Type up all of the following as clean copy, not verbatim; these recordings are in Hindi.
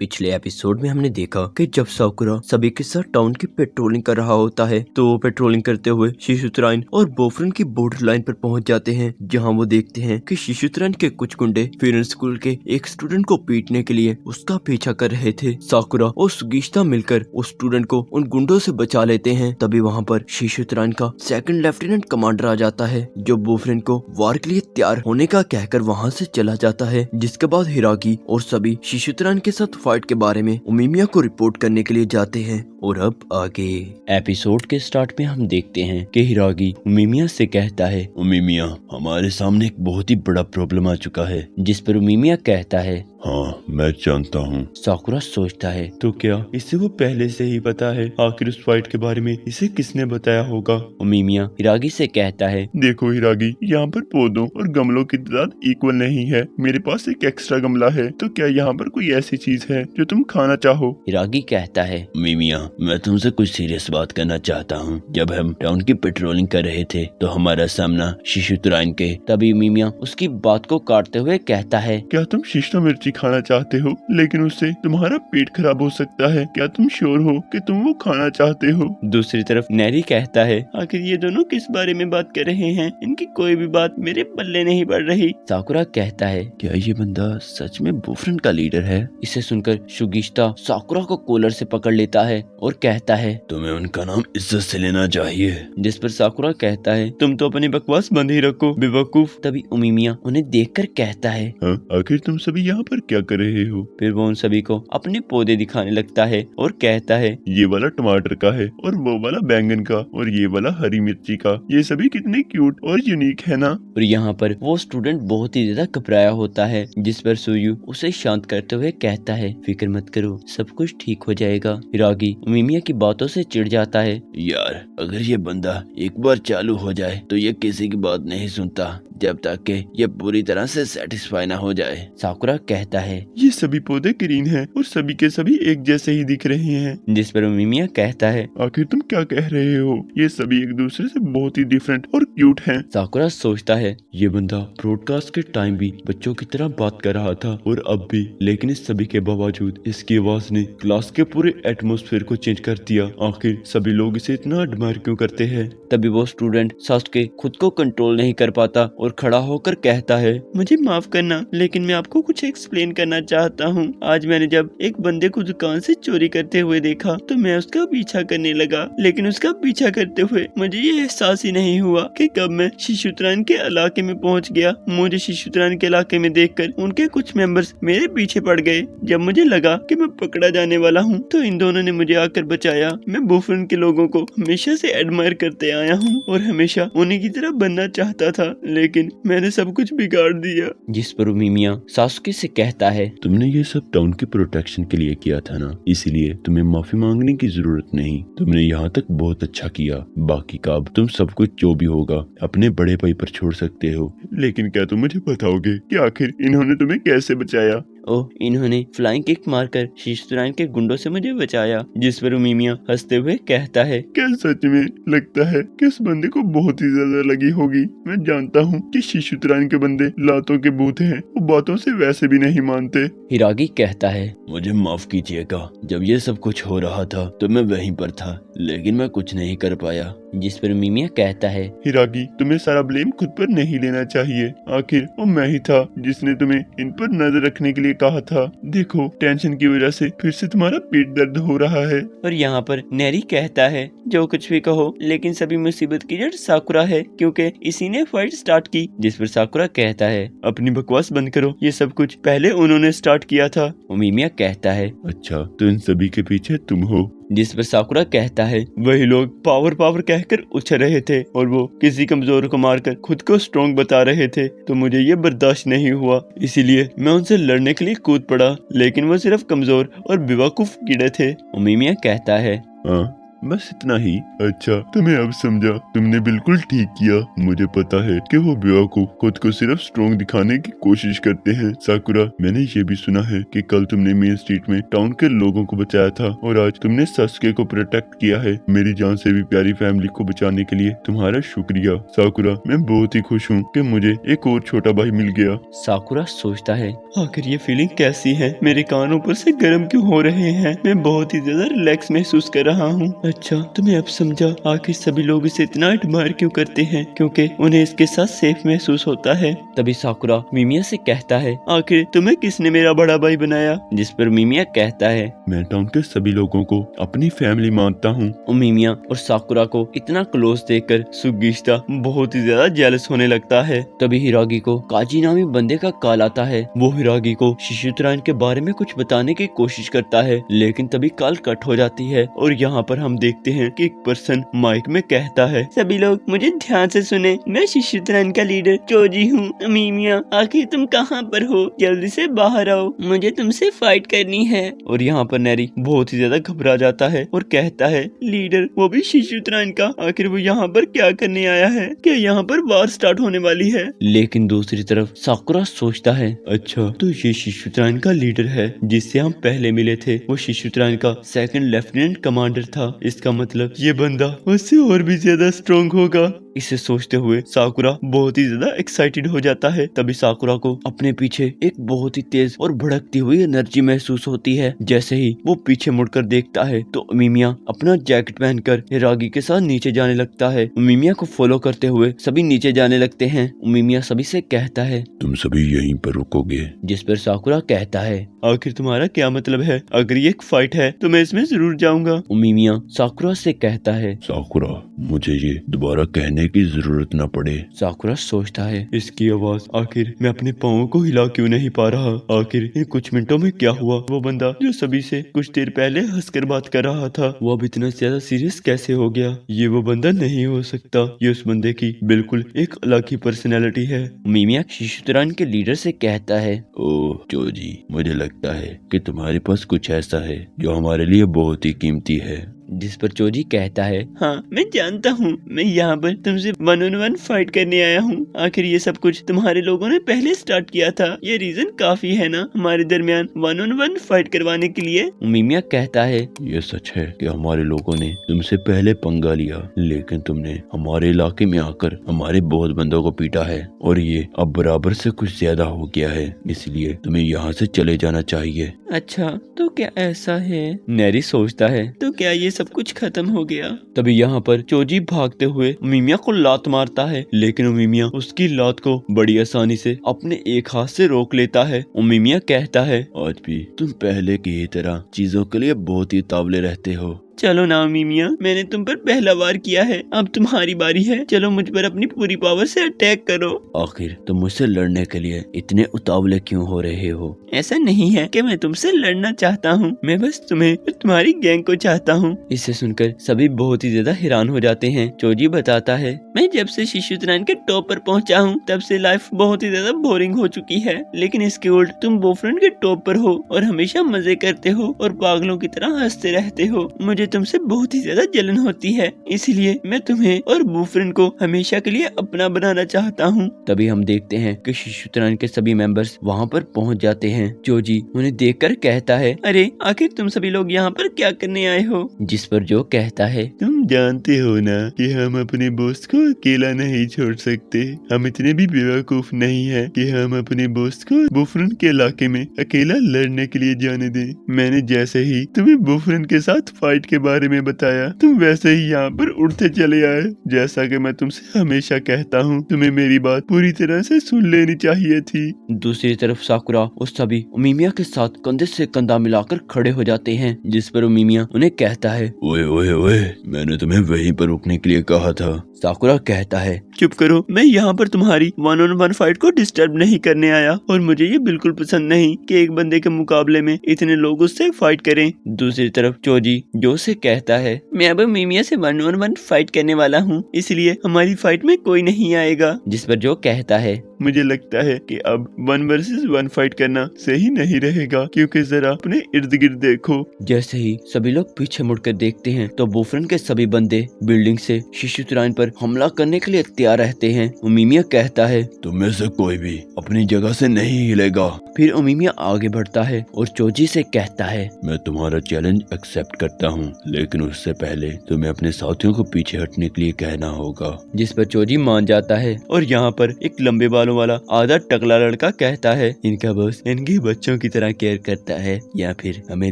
पिछले एपिसोड में हमने देखा कि जब साकुरा सभी के साथ टाउन की पेट्रोलिंग कर रहा होता है तो वो पेट्रोलिंग करते हुए शिशुतराइन और बोफ्रन की बॉर्डर लाइन पर पहुंच जाते हैं, जहां वो देखते हैं कि शिशुतराइन के कुछ गुंडे फिरेन स्कूल के एक स्टूडेंट को पीटने के लिए उसका पीछा कर रहे थे। साकुरा और सुगीता मिलकर उस स्टूडेंट को उन गुंडों से बचा लेते हैं। तभी वहाँ पर शिशुतराइन का सेकंड लेफ्टिनेंट कमांडर आ जाता है, जो बोफ्रन को वार के लिए तैयार होने का कहकर वहाँ से चला जाता है। जिसके बाद हिरागी और सभी शिशुतराइन के साथ फाइट के बारे में उमिमिया को रिपोर्ट करने के लिए जाते हैं। और अब आगे एपिसोड के स्टार्ट में हम देखते हैं कि हिरागी उमिमिया से कहता है, उमिमिया, हमारे सामने एक बहुत ही बड़ा प्रॉब्लम आ चुका है। जिस पर उमिमिया कहता है, हाँ मैं जानता हूँ। साकुरा सोचता है, तो क्या इसे वो पहले से ही पता है? आखिर उस फाइट के बारे में इसे किसने बताया होगा? उमिमिया हिरागी से कहता है, देखो हिरागी, यहाँ पर पौधों और गमलों की तादाद इक्वल नहीं है। मेरे पास एक एक्स्ट्रा गमला है, तो क्या यहाँ पर कोई ऐसी चीज है जो तुम खाना चाहो? हिरागी कहता है, उमिमिया, मैं तुमसे कुछ सीरियस बात करना चाहता हूँ। जब हम टाउन की पेट्रोलिंग कर रहे थे तो हमारा सामना शिशुतराइन के। तभी उमिमिया उसकी बात को काटते हुए कहता है, क्या तुम शिशु मिर्ची खाना चाहते हो? लेकिन उससे तुम्हारा पेट खराब हो सकता है। क्या तुम श्योर हो कि तुम वो खाना चाहते हो? दूसरी तरफ नेरी कहता है, आखिर ये दोनों किस बारे में बात कर रहे हैं? इनकी कोई भी बात मेरे पल्ले नहीं पड़ रही। साकुरा कहता है, क्या ये बंदा सच में बोफ्रन का लीडर है? इसे सुनकर सुगीता साकुरा को कॉलर से पकड़ लेता है और कहता है, तुम्हें उनका नाम इज्जत से लेना चाहिए। जिस पर साकुरा कहता है, तुम तो अपनी बकवास बंद ही रखो बेवकूफ। तभी उमिमिया उन्हें देखकर कहता है, हाँ, आखिर तुम सभी यहाँ पर क्या कर रहे हो? फिर वो उन सभी को अपने पौधे दिखाने लगता है और कहता है, ये वाला टमाटर का है और वो वाला बैंगन का और ये वाला हरी मिर्ची का। ये सभी कितने क्यूट और यूनिक है ना? और यहाँ पर वो स्टूडेंट बहुत ही ज्यादा घबराया होता है। जिस पर सुयु उसे शांत करते हुए कहता है, फिक्र मत करो, सब कुछ ठीक हो जाएगा। हिरागी उमिमिया की बातों से चिढ़ जाता है, यार अगर ये बंदा एक बार चालू हो जाए तो ये किसी की बात नहीं सुनता जब तक कि ये पूरी तरह से सेटिस्फाई ना हो जाए। साकुरा कहता है, ये सभी पौधे ग्रीन हैं और सभी के सभी एक जैसे ही दिख रहे हैं। जिस पर उमिमिया कहता है, आखिर तुम क्या कह रहे हो? ये सभी एक दूसरे से बहुत ही डिफरेंट और क्यूट हैं। साकुरा सोचता है, ये बंदा ब्रॉडकास्ट के टाइम भी बच्चों की तरह बात कर रहा था और अब भी, लेकिन इस सभी के बावजूद इसकी आवाज ने क्लास के पूरे एटमॉस्फेयर को चेंज कर दिया। आखिर सभी लोग इसे इतना एडमायर क्यों करते हैं? तभी वो स्टूडेंट सासुके खुद को कंट्रोल नहीं कर पाता और खड़ा होकर कहता है, मुझे माफ करना, लेकिन मैं आपको कुछ एक्सप्लेन करना चाहता हूँ। आज मैंने जब एक बंदे को दुकान से चोरी करते हुए देखा तो मैं उसका पीछा करने लगा, लेकिन उसका पीछा करते हुए मुझे ये एहसास ही नहीं हुआ कि कब मैं शिशुतराइन के इलाके में पहुँच गया। मुझे शिशुतराइन के इलाके में देखकर उनके कुछ मेंबर्स मेरे पीछे पड़ गए। जब मुझे लगा कि मैं पकड़ा जाने वाला हूँ तो इन दोनों ने मुझे आकर बचाया। मैं बोफ्रन के लोगों को हमेशा से एडमायर करते आया हूँ और हमेशा उन्हीं की तरह बनना चाहता था, लेकिन मैंने सब कुछ बिगाड़ दिया। जिस पर उमिमिया सासुके से कहता है, तुमने ये सब टाउन के प्रोटेक्शन के लिए किया था ना, इसलिए तुम्हें माफी मांगने की जरूरत नहीं। तुमने यहाँ तक बहुत अच्छा किया। बाकी का अब तुम सब कुछ जो भी होगा अपने बड़े भाई पर छोड़ सकते हो। लेकिन क्या तुम मुझे बताओगे कि आखिर इन्होंने तुम्हें कैसे बचाया? ओह, इन्होंने फ्लाइंग किक मारकर शिशुतराइन के गुंडों से मुझे बचाया। जिस पर उमिमिया हंसते हुए कहता है, क्या सच में लगता है कि इस बंदे को बहुत ही ज्यादा लगी होगी? मैं जानता हूँ कि शिशुतराइन के बंदे लातों के भूत हैं, वो बातों से वैसे भी नहीं मानते। हिरागी कहता है, मुझे माफ कीजिएगा, जब ये सब कुछ हो रहा था तो मैं वहीं पर था, लेकिन मैं कुछ नहीं कर पाया। जिस पर उमिमिया कहता है, हिरागी, तुम्हें सारा ब्लेम खुद पर नहीं लेना चाहिए। आखिर वो मैं ही था जिसने तुम्हें इन पर नजर रखने के लिए कहा था। देखो, टेंशन की वजह से फिर से तुम्हारा पेट दर्द हो रहा है। और यहाँ पर नेरी कहता है, जो कुछ भी कहो, लेकिन सभी मुसीबत की जड़ साकुरा है, क्योंकि इसी ने फाइट स्टार्ट की। जिस पर साकुरा कहता है, अपनी बकवास बंद करो, ये सब कुछ पहले उन्होंने स्टार्ट किया था। उमिमिया कहता है, अच्छा, तो इन सभी के पीछे तुम हो? जिस पर साकुरा कहता है, वही लोग पावर पावर कहकर उछल रहे थे और वो किसी कमजोर को मारकर खुद को स्ट्रॉन्ग बता रहे थे, तो मुझे ये बर्दाश्त नहीं हुआ, इसीलिए मैं उनसे लड़ने के लिए कूद पड़ा, लेकिन वो सिर्फ कमजोर और बेवकूफ कीड़े थे। उमिमिया कहता है, हाँ, बस इतना ही। अच्छा, तुम्हें अब समझा। तुमने बिल्कुल ठीक किया। मुझे पता है कि वो बेवकूफ खुद को सिर्फ स्ट्रॉन्ग दिखाने की कोशिश करते हैं। साकुरा, मैंने ये भी सुना है कि कल तुमने मेन स्ट्रीट में टाउन के लोगों को बचाया था और आज तुमने सास्के को प्रोटेक्ट किया है। मेरी जान से भी प्यारी फैमिली को बचाने के लिए तुम्हारा शुक्रिया। साकुरा, मैं बहुत ही खुश हूँ कि मुझे एक और छोटा भाई मिल गया। साकुरा सोचता है, आखिर ये फीलिंग कैसी है? मेरे कान ऊपर से गर्म क्यों हो रहे हैं? मैं बहुत ही ज्यादा रिलैक्स महसूस कर रहा हूँ। अच्छा, तुम्हें अब समझा आखिर सभी लोग इसे इतना एडमायर क्यों करते हैं, क्योंकि उन्हें इसके साथ सेफ महसूस होता है। तभी साकुरा मिमिया से कहता है, आखिर तुम्हें किसने मेरा बड़ा भाई बनाया? जिस पर मिमिया कहता है, मैं टाउन के सभी लोगों को अपनी फैमिली मानता हूँ। मिमिया और साकुरा को इतना क्लोज देखकर सुगीश्ता बहुत ही ज्यादा जेलस होने लगता है। तभी हिरागी को काजी नामी बंदे का कॉल आता है। वो हिरागी को शिशुतरान के बारे में कुछ बताने की कोशिश करता है, लेकिन तभी कॉल कट हो जाती है और यहाँ पर हम देखते हैं कि एक पर्सन माइक में कहता है, सभी लोग मुझे ध्यान से सुने, मैं शिशुतरान का लीडर चोजी हूँ। मिमिया, आखिर तुम कहाँ पर हो? जल्दी से बाहर आओ, मुझे तुमसे फाइट करनी है। और यहाँ पर नेरी बहुत ही ज्यादा घबरा जाता है और कहता है, लीडर, वो भी शिशुतरान का? आखिर वो यहाँ पर क्या करने आया है? क्या यहाँ पर वार स्टार्ट होने वाली है? लेकिन दूसरी तरफ साकुरा सोचता है, अच्छा तो ये शिशुतरान का लीडर है जिससे हम पहले मिले थे। वो शिशुतरान का सेकंड लेफ्टिनेंट कमांडर था। इसका मतलब ये बंदा उससे और भी ज्यादा स्ट्रॉन्ग होगा। इसे सोचते हुए साकुरा बहुत ही ज्यादा एक्साइटेड हो जाता है। तभी साकुरा को अपने पीछे एक बहुत ही तेज और भड़कती हुई एनर्जी महसूस होती है। जैसे ही वो पीछे मुड़कर देखता है तो मिमिया अपना जैकेट पहनकर हिरागी के साथ नीचे जाने लगता है। मिमिया को फॉलो करते हुए सभी नीचे जाने लगते हैं। मिमिया सभी से कहता है, तुम सभी यहीं पर रुकोगे? जिस पर साकुरा कहता है, आखिर तुम्हारा क्या मतलब है? अगर ये एक फाइट है तो मैं इसमें जरूर जाऊंगा। मिमिया साकुरा से कहता है, साकुरा, मुझे ये दोबारा कहने की जरूरत न पड़े। साकुरा सोचता है, इसकी आवाज आखिर मैं अपने पाँव को हिला क्यों नहीं पा रहा? आखिर इन कुछ मिनटों में क्या हुआ? वो बंदा जो सभी से कुछ देर पहले हंसकर बात कर रहा था, वो अब इतना ज्यादा सीरियस कैसे हो गया? ये वो बंदा नहीं हो सकता। ये उस बंदे की बिल्कुल एक अलग ही पर्सनैलिटी है। मिमिया शिशुतरान के लीडर से कहता है, ओह चोजी, मुझे लगता है कि तुम्हारे पास कुछ ऐसा है जो हमारे लिए बहुत ही कीमती है। जिस पर चोजी कहता है, हाँ मैं जानता हूँ, मैं यहाँ पर तुमसे 1-on-1 फाइट करने आया हूँ। आखिर ये सब कुछ तुम्हारे लोगों ने पहले स्टार्ट किया था। ये रीजन काफी है ना हमारे दरमियान 1-on-1 फाइट करवाने के लिए? मिमिया कहता है, ये सच है कि हमारे लोगों ने तुमसे पहले पंगा लिया, लेकिन तुमने हमारे इलाके में आकर हमारे बहुत बंदों को पीटा है और ये अब बराबर से कुछ ज्यादा हो गया है, इसलिए तुम्हें यहाँ से चले जाना चाहिए। अच्छा तो क्या ऐसा है? नेरी सोचता है, तो क्या ये सब कुछ खत्म हो गया? तभी यहाँ पर चोजी भागते हुए मिमिया को लात मारता है, लेकिन मिमिया उसकी लात को बड़ी आसानी से अपने एक हाथ से रोक लेता है। मिमिया कहता है, आज भी तुम पहले की ही तरह चीजों के लिए बहुत ही उतावले रहते हो। चलो ना मिमिया, मैंने तुम पर पहला वार किया है, अब तुम्हारी बारी है। चलो मुझ पर अपनी पूरी पावर से अटैक करो। आखिर तुम मुझसे लड़ने के लिए इतने उतावले क्यों हो रहे हो? ऐसा नहीं है कि मैं तुमसे लड़ना चाहता हूँ, मैं बस तुम्हें तुम्हारी गैंग को चाहता हूँ। इसे सुनकर सभी बहुत ही ज्यादा हैरान हो जाते हैं। चोजी बताता है, मैं जब से शिशुतरान के टॉप पर पहुँचा हूँ तब से लाइफ बहुत ही ज्यादा बोरिंग हो चुकी है, लेकिन इसके उल्ट तुम बोफ्रेंड के टॉप पर हो और हमेशा मजे करते हो और पागलों की तरह हंसते रहते हो। मुझे तुमसे बहुत ही ज्यादा जलन होती है, इसलिए मैं तुम्हें और बूफ्रेंड को हमेशा के लिए अपना बनाना चाहता हूँ। तभी हम देखते हैं कि शिशुतरान के सभी मेंबर्स वहाँ पर पहुँच जाते हैं। जोजी उन्हें देखकर कहता है, अरे आखिर तुम सभी लोग यहाँ पर क्या करने आए हो? जिस पर जो कहता है, तुम जानते हो ना कि हम अपने दोस्त को अकेला नहीं छोड़ सकते। हम इतने भी बेवकूफ नहीं है कि हम अपने दोस्त को बूफ्रेंड के इलाके में अकेला लड़ने के लिए जाने दें। मैंने जैसे ही तुम्हें बूफ्रेंड के साथ फाइट के बारे में बताया, तुम वैसे ही यहाँ पर उड़ते चले आए। जैसा कि मैं तुमसे हमेशा कहता हूँ, तुम्हें मेरी बात पूरी तरह से सुन लेनी चाहिए थी। दूसरी तरफ साकुरा और सभी मिमिया के साथ कंधे से कंधा मिलाकर खड़े हो जाते हैं, जिस पर मिमिया उन्हें कहता है, ओए ओए ओए, मैंने तुम्हें वहीं पर रुकने के लिए कहा था। साकुरा कहता है, चुप करो, मैं यहाँ पर तुम्हारी 1-on-1 फाइट को डिस्टर्ब नहीं करने आया और मुझे ये बिल्कुल पसंद नहीं कि एक बंदे के मुकाबले में इतने लोग उससे फाइट करें। दूसरी तरफ चोजी जो से कहता है, मैं अब मीमिया से 1-on-1 फाइट करने वाला हूँ, इसलिए हमारी फाइट में कोई नहीं आएगा। जिस पर जो कहता है, मुझे लगता है कि अब 1 वर्सेस 1 फाइट करना सही नहीं रहेगा, क्योंकि जरा अपने इर्द गिर्द देखो। जैसे ही सभी लोग पीछे मुड़कर देखते हैं तो बोफ्रन के सभी बंदे बिल्डिंग से शिशुतुराइन पर हमला करने के लिए तैयार रहते हैं। ओमिमिया कहता है, तुम में से कोई भी अपनी जगह से नहीं हिलेगा। फिर ओमिमिया आगे बढ़ता है और चोजी से कहता है, मैं तुम्हारा चैलेंज एक्सेप्ट करता हूँ, लेकिन उससे पहले तुम्हें अपने साथियों को पीछे हटने के लिए कहना होगा। जिस पर चोजी मान जाता है और यहाँ पर एक लंबे बालों वाला आधा टकला लड़का कहता है, इनका बॉस इनके बच्चों की तरह केयर करता है, या फिर हमें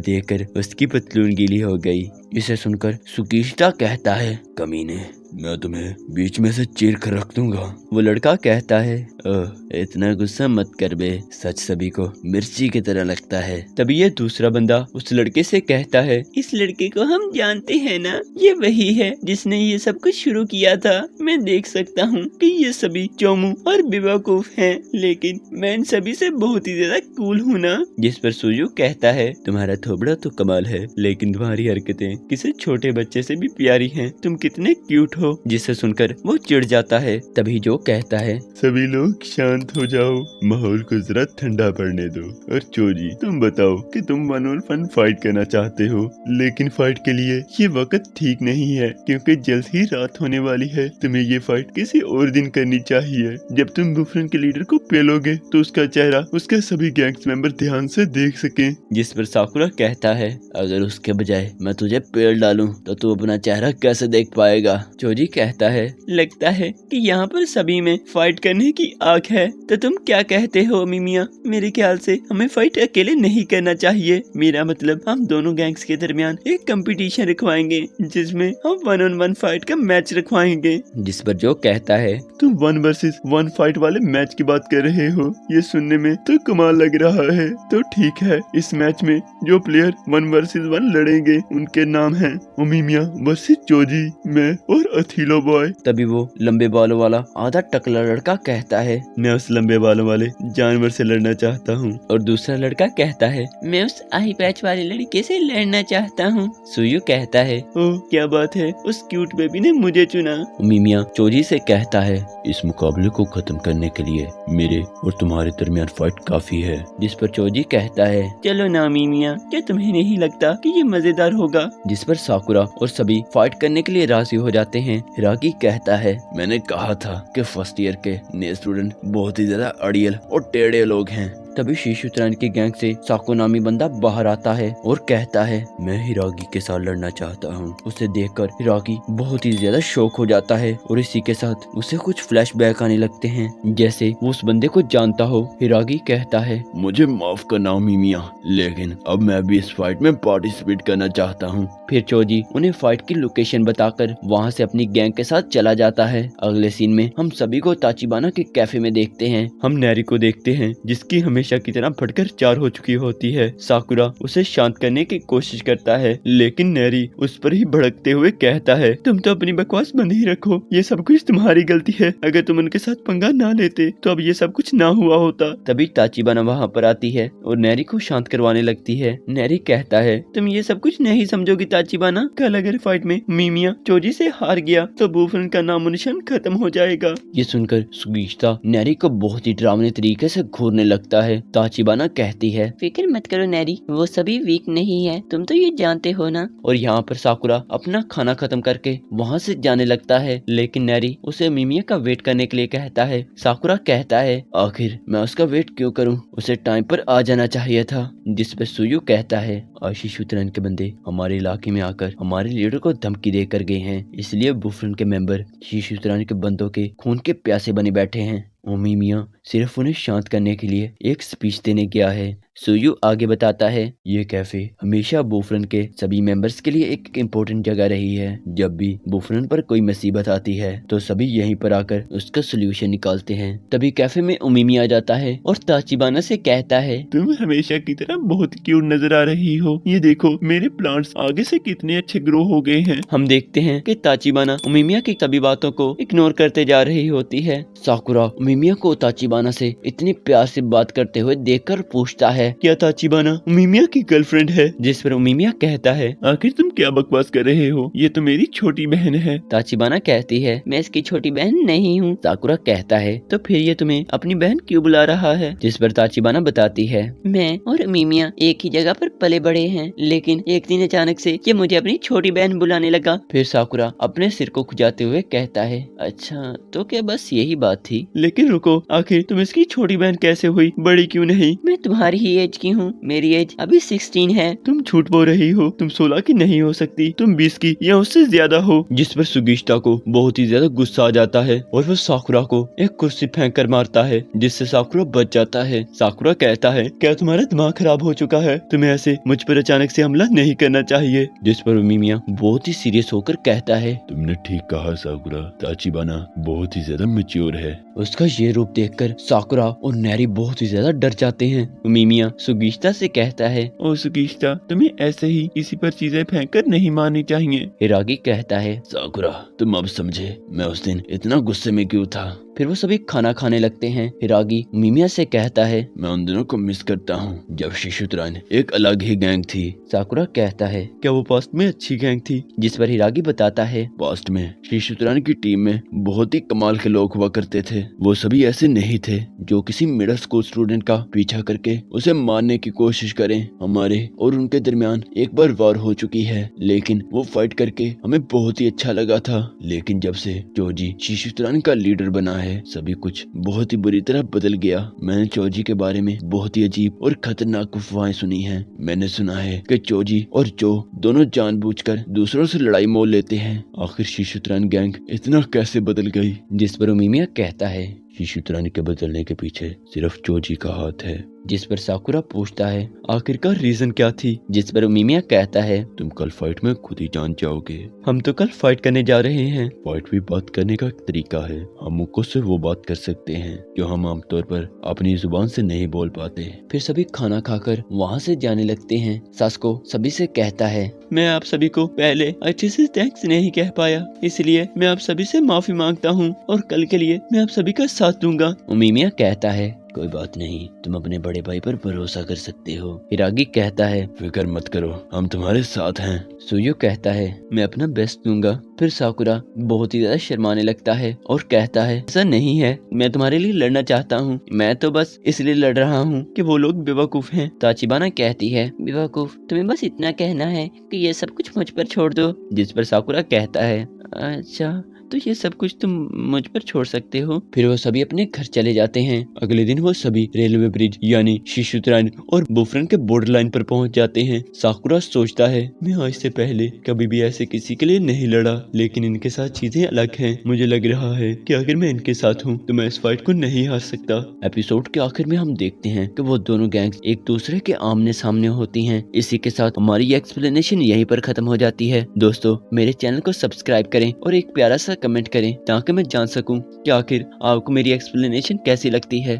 देखकर उसकी पतलून गीली हो गई। इसे सुनकर सुकीशिता कहता है, कमीने, मैं तुम्हें बीच में से चीर कर रख दूंगा। वो लड़का कहता है, ओह इतना गुस्सा मत कर बे, सच सभी को मिर्ची की तरह लगता है। तभी ये दूसरा बंदा उस लड़के से कहता है, इस लड़के को हम जानते हैं ना, ये वही है जिसने ये सब कुछ शुरू किया था। मैं देख सकता हूँ कि ये सभी चोमू और बेवकूफ हैं, लेकिन मैं इन सभी से बहुत ही ज्यादा कूल हूँ ना। जिस पर सुजू कहता है, तुम्हारा थोबड़ा तो कमाल है, लेकिन तुम्हारी हरकतें किसी छोटे बच्चे से भी प्यारी हैं, तुम कितने क्यूट हो। जिसे सुनकर वो चिढ़ जाता है। तभी जो कहता है, सभी लोग शांत हो जाओ, माहौल को जरा ठंडा पड़ने दो। और चोजी तुम बताओ कि तुम 1-on-1 फाइट करना चाहते हो, लेकिन फाइट के लिए ये वक्त ठीक नहीं है, क्योंकि जल्द ही रात होने वाली है। तुम्हें ये फाइट किसी और दिन करनी चाहिए। जब तुम बुफरन के लीडर को पेलोगे तो उसका चेहरा उसके सभी गैंग्स मेंबर ध्यान से देख सकें। जिस पर साकुरा कहता है, अगर उसके बजाय मैं तुझे पेल डालूं तो तू अपना चेहरा कैसे देख पाएगा। चोजी कहता है, लगता है कि यहाँ पर सभी में फाइट करने की आग है, तो तुम क्या कहते हो मिमिया? मेरे ख्याल से हमें फाइट अकेले नहीं करना चाहिए। मेरा मतलब हम दोनों गैंग्स के दरमियान एक कंपटीशन रखवाएंगे, जिसमें हम 1-on-1 फाइट का मैच रखवाएंगे। जिस पर जो कहता है, तुम 1 वर्सेस 1 फाइट वाले मैच की बात कर रहे हो, ये सुनने में तो कमाल लग रहा है। तो ठीक है, इस मैच में जो प्लेयर 1 वर्सेस 1 लड़ेंगे उनके नाम हैं ओमिमिया वर्सेस चोजी, मैं और अथीलो बॉय। तभी वो लंबे बालों वाला आधा टकला लड़का कहता है, मैं उस लंबे बालों वाले जानवर से लड़ना चाहता हूँ। और दूसरा लड़का कहता है, मैं उस आई पैच वाले लड़के से लड़ना चाहता हूँ। सुयु कहता है, ओह क्या बात है, उस क्यूट बेबी ने मुझे चुना। मिमिया चोजी से कहता है, इस मुकाबले को खत्म करने के लिए मेरे और तुम्हारे दरमियान फाइट काफी है। जिस पर चोजी कहता है, चलो ना मिमिया, क्या तुम्हें नहीं लगता कि ये मजेदार होगा? जिस पर साकुरा और सभी फाइट करने के लिए राजी हो जाते हैं। हिराकी कहता है, मैंने कहा था कि फर्स्ट ईयर के नए स्टूडेंट बहुत ही ज्यादा अड़ियल और टेढ़े लोग हैं। तभी शिशुतुराइन की गैंग से साको नामी बंदा बाहर आता है और कहता है, मैं हिरागी के साथ लड़ना चाहता हूँ। उसे देखकर हिरागी बहुत ही ज्यादा शौक हो जाता है और इसी के साथ उसे कुछ फ्लैशबैक आने लगते हैं, जैसे वो उस बंदे को जानता हो। हिरागी कहता है, मुझे माफ करना मिमिया, लेकिन अब मैं भी इस फाइट में पार्टिसिपेट करना चाहता हूँ। फिर चोजी उन्हें फाइट की लोकेशन बताकर वहाँ से अपनी गैंग के साथ चला जाता है। अगले सीन में हम सभी को ताचिबाना के कैफे में देखते हैं। हम नैरी को देखते हैं, जिसकी हमेशा की तरह फटकर 4 हो चुकी होती है। साकुरा उसे शांत करने की कोशिश करता है, लेकिन नैरी उस पर ही भड़कते हुए कहता है, तुम तो अपनी बकवास बंद ही रखो, ये सब कुछ तुम्हारी गलती है। अगर तुम उनके साथ पंगा ना लेते तो अब ये सब कुछ ना हुआ होता। तभी ताचिबाना वहाँ पर आती है और नैरी को शांत करवाने लगती है। नैरी कहता है, तुम ये सब कुछ नहीं समझोगी ताचिबाना, कल अगर फाइट में मिमिया चोजी से हार गया तो बुफरन का नामो निशान खत्म हो जाएगा। ये सुनकर सुगीश्ता नैरी को बहुत ही डरावने तरीके से घूरने लगता है। ताचिबाना कहती है, फिक्र मत करो नैरी, वो सभी वीक नहीं है, तुम तो ये जानते हो ना। और यहाँ पर साकुरा अपना खाना खत्म करके वहाँ से जाने लगता है, लेकिन नैरी उसे मिमिया का वेट करने के लिए कहता है। साकुरा कहता है, आखिर मैं उसका वेट क्यों करूँ, उसे टाइम पर आ जाना चाहिए था। जिस पर सुयु कहता है, शिशुतुराइन के बंदे हमारे इलाके में आकर हमारे लीडर को धमकी देकर गए हैं, इसलिए बुफरन के मेंबर शिशुतुराइन के बंदों के खून के प्यासे बने बैठे हैं। ओमिमिया सिर्फ उन्हें शांत करने के लिए एक स्पीच देने गया है, सुयु आगे बताता है, ये कैफे हमेशा बोफरन के सभी मेंबर्स के लिए एक इम्पोर्टेंट जगह रही है। जब भी बोफरन पर कोई मुसीबत आती है तो सभी यहीं पर आकर उसका सोल्यूशन निकालते हैं। तभी कैफे में उमिमी आ जाता है और ताचिबाना से कहता है, तुम हमेशा की तरह बहुत क्यूट नजर आ रही हो। ये देखो मेरे प्लांट्स आगे से कितने अच्छे ग्रो हो गए हैं। हम देखते हैं कि ताचिबाना उमिमिया की सभी बातों को इग्नोर करते जा रही होती है। साकुरा उमिमिया को ताचिबाना से इतनी प्यार से बात करते हुए देखकर पूछता है, क्या ताचिबाना उमिमिया की गर्लफ्रेंड है? जिस पर उमिमिया कहता है, आखिर तुम क्या बकवास कर रहे हो, ये तो मेरी छोटी बहन है। ताचिबाना कहती है, मैं इसकी छोटी बहन नहीं हूँ। साकुरा कहता है, तो फिर ये तुम्हें अपनी बहन क्यों बुला रहा है? जिस पर ताचिबाना बताती है, मैं और उमिमिया एक ही जगह पर पले बड़े हैं, लेकिन एक दिन अचानक से ये मुझे अपनी छोटी बहन बुलाने लगा। फिर साकुरा अपने सिर को खुजाते हुए कहता है, अच्छा तो क्या बस यही बात थी? लेकिन रुको, आखिर तुम इसकी छोटी बहन कैसे हुई, बड़ी क्यों नहीं? मैं तुम्हारी ही एज की हूँ, मेरी एज अभी 16 है। तुम झूठ बोल रही हो, तुम 16 की नहीं हो सकती, तुम 20 की या उससे ज्यादा हो। जिस पर सुगिश्ता को बहुत ही ज्यादा गुस्सा आ जाता है और वो साकुरा को एक कुर्सी फेंक कर मारता है, जिससे साकुरा बच जाता है। साकुरा कहता है, क्या तुम्हारा दिमाग खराब हो चुका है? तुम्हें ऐसे मुझ पर अचानक से हमला नहीं करना चाहिए। जिस पर उमिमिया बहुत ही सीरियस होकर कहता है, तुमने ठीक कहा साकुरा, ताचिबाना बहुत ही ज्यादा मैच्योर है। उसका ये रूप देखकर साकुरा और नैरी बहुत ही ज्यादा डर जाते हैं। उमिमिया सुगिश्ता से कहता है, ओ सुगिश्ता, तुम्हें ऐसे ही किसी पर चीजें फेंक कर नहीं मारनी चाहिए। हिरागी कहता है, साकुरा, तुम अब समझे मैं उस दिन इतना गुस्से में क्यों था। फिर वो सभी खाना खाने लगते हैं। हिरागी उमिमिया से कहता है, मैं उन दिनों को मिस करता हूँ जब शिशुत्रान एक अलग ही गैंग थी। साकुरा कहता है, क्या वो पास्ट में अच्छी गैंग थी? जिस पर हिरागी बताता है, पास्ट में शिशुत्रान की टीम में बहुत ही कमाल के लोग हुआ करते थे। वो सभी ऐसे नहीं थे जो किसी मिडिल स्कूल स्टूडेंट का पीछा करके उसे मारने की कोशिश करें। हमारे और उनके दरमियान एक बार वार हो चुकी है, लेकिन वो फाइट करके हमें बहुत ही अच्छा लगा था। लेकिन जब से चोजी शिशुत्रान का लीडर बना है, सभी कुछ बहुत ही बुरी तरह बदल गया। मैंने चोजी के बारे में बहुत ही अजीब और खतरनाक अफवाहें सुनी हैं। मैंने सुना है कि चोजी और जो दोनों जानबूझकर दूसरों से लड़ाई मोल लेते हैं। आखिर शिशुत्रान गैंग इतना कैसे बदल गई? जिस पर उमिमिया कहता है, शिशुत्रान के बदलने के पीछे सिर्फ चोजी का हाथ है। जिस पर साकुरा पूछता है, आखिरकार रीजन क्या थी? जिस पर उमिमिया कहता है, तुम कल फाइट में खुद ही जान जाओगे। हम तो कल फाइट करने जा रहे हैं। फाइट भी बात करने का एक तरीका है। हम मुझको से वो बात कर सकते हैं जो हम आमतौर पर अपनी जुबान से नहीं बोल पाते। फिर सभी खाना खाकर वहाँ से जाने लगते हैं। सास्को सभी से कहता है, मैं आप सभी को पहले अच्छे से थैंक्स नहीं कह पाया, इसलिए मैं आप सभी से माफी मांगता हूँ और कल के लिए मैं आप सभी का साथ दूंगा। उमिमिया कहता है, कोई बात नहीं, तुम अपने बड़े भाई पर भरोसा कर सकते हो। हिरागी कहता है, फिक्र मत करो, हम तुम्हारे साथ हैं। सुयो कहता है, मैं अपना बेस्ट दूंगा। फिर साकुरा बहुत ही ज्यादा शर्माने लगता है और कहता है, ऐसा नहीं है, मैं तुम्हारे लिए लड़ना चाहता हूँ, मैं तो बस इसलिए लड़ रहा हूँ कि वो लोग बेवकूफ हैं। ताचिबाना कहती है, बेवकूफ? तुम्हें बस इतना कहना है कि ये सब कुछ मुझ पर छोड़ दो। जिस पर साकुरा कहता है, अच्छा तो ये सब कुछ तुम मुझ पर छोड़ सकते हो। फिर वो सभी अपने घर चले जाते हैं। अगले दिन वो सभी रेलवे ब्रिज यानी शिशुत्रान और बोफरन के बॉर्डर लाइन पर पहुंच जाते हैं। साकुरा सोचता है, मैं आज से पहले कभी भी ऐसे किसी के लिए नहीं लड़ा, लेकिन इनके साथ चीजें अलग हैं। मुझे लग रहा है कि अगर मैं इनके साथ हूँ तो मैं इस फाइट को नहीं हार सकता। एपिसोड के आखिर में हम देखते हैं कि वो दोनों गैंग्स एक दूसरे के आमने सामने होती हैं। इसी के साथ हमारी एक्सप्लेनेशन यहीं पर खत्म हो जाती है। दोस्तों, मेरे चैनल को सब्सक्राइब करें और एक प्यारा सा कमेंट करें ताकि मैं जान सकूं कि आखिर आपको मेरी एक्सप्लेनेशन कैसी लगती है।